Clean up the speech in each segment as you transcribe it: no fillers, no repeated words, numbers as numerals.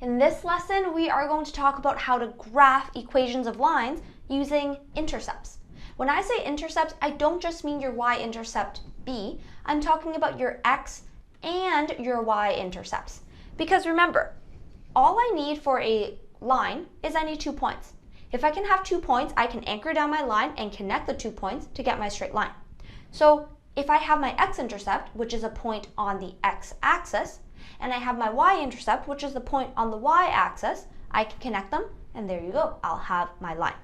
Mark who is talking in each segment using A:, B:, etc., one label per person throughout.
A: In this lesson, we are going to talk about how to graph equations of lines using intercepts. When I say intercepts, I don't just mean your y-intercept b, I'm talking about your x and your y-intercepts. Because remember, all I need for a line is I need 2 points. If I can have 2 points, I can anchor down my line and connect the 2 points to get my straight line. So if I have my x-intercept, which is a point on the x-axis, and I have my y-intercept, which is the point on the y-axis, I can connect them, and there you go, I'll have my line.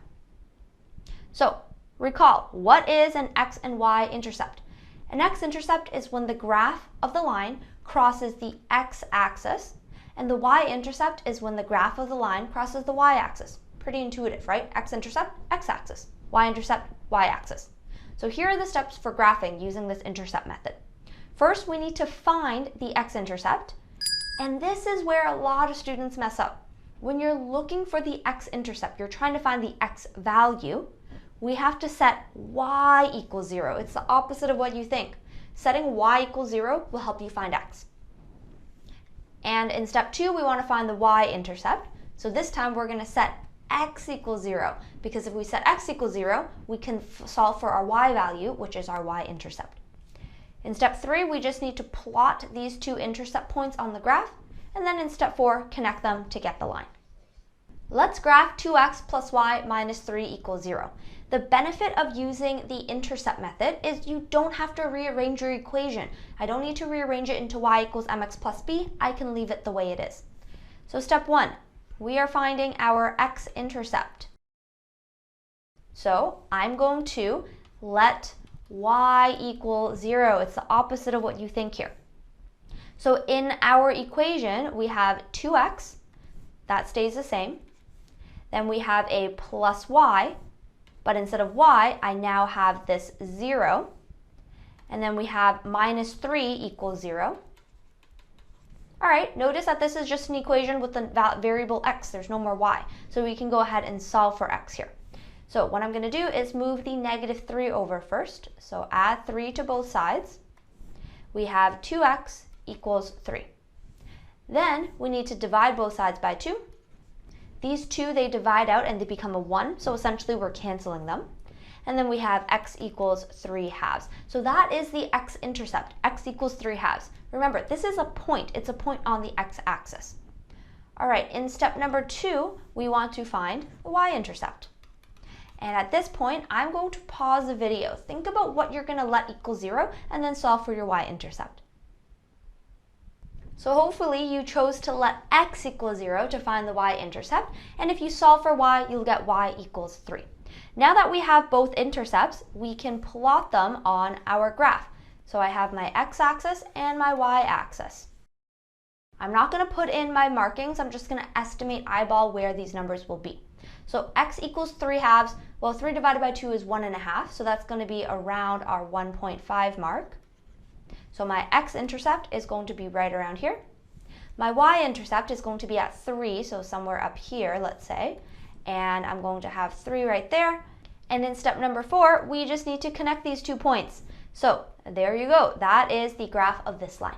A: So recall, what is an x and y-intercept? An x-intercept is when the graph of the line crosses the x-axis, and the y-intercept is when the graph of the line crosses the y-axis. Pretty intuitive, right? X-intercept, x-axis, y-intercept, y-axis. So here are the steps for graphing using this intercept method. First, we need to find the x-intercept, and this is where a lot of students mess up. When you're looking for the x-intercept, you're trying to find the x value, we have to set y equals 0. It's the opposite of what you think. Setting y equals 0 will help you find x. And in step 2, we want to find the y-intercept. So this time we're going to set x equals 0, because if we set x equals 0, we can solve for our y value, which is our y-intercept. In step 3, we just need to plot these 2 intercept points on the graph, and then in step 4, connect them to get the line. Let's graph 2x plus y minus 3 equals 0. The benefit of using the intercept method is you don't have to rearrange your equation. I don't need to rearrange it into y equals mx plus b. I can leave it the way it is. So step 1, we are finding our x-intercept. So I'm going to let y equal 0. It's the opposite of what you think here. So in our equation, we have 2x, that stays the same. Then we have a plus y, but instead of y, I now have this 0. And then we have minus 3 equals 0. All right, notice that this is just an equation with the variable x. There's no more y. So we can go ahead and solve for x here. So what I'm going to do is move the negative 3 over first. So add 3 to both sides. We have 2x equals 3. Then we need to divide both sides by 2. These 2, they divide out and they become a 1. So essentially we're canceling them. And then we have x equals 3 halves. So that is the x-intercept. X equals 3 halves. Remember, this is a point. It's a point on the x-axis. All right, in step number 2, we want to find the y-intercept. And at this point, I'm going to pause the video. Think about what you're going to let equal 0 and then solve for your y-intercept. So hopefully you chose to let x equal 0 to find the y-intercept. And if you solve for y, you'll get y equals 3. Now that we have both intercepts, we can plot them on our graph. So I have my x-axis and my y-axis. I'm not going to put in my markings. I'm just going to estimate eyeball where these numbers will be. So x equals 3 halves. Well, 3 divided by 2 is 1.5. So that's going to be around our 1.5 mark. So my x-intercept is going to be right around here. My y-intercept is going to be at 3, so somewhere up here, let's say. And I'm going to have 3 right there. And in step number 4, we just need to connect these 2 points. So there you go. That is the graph of this line.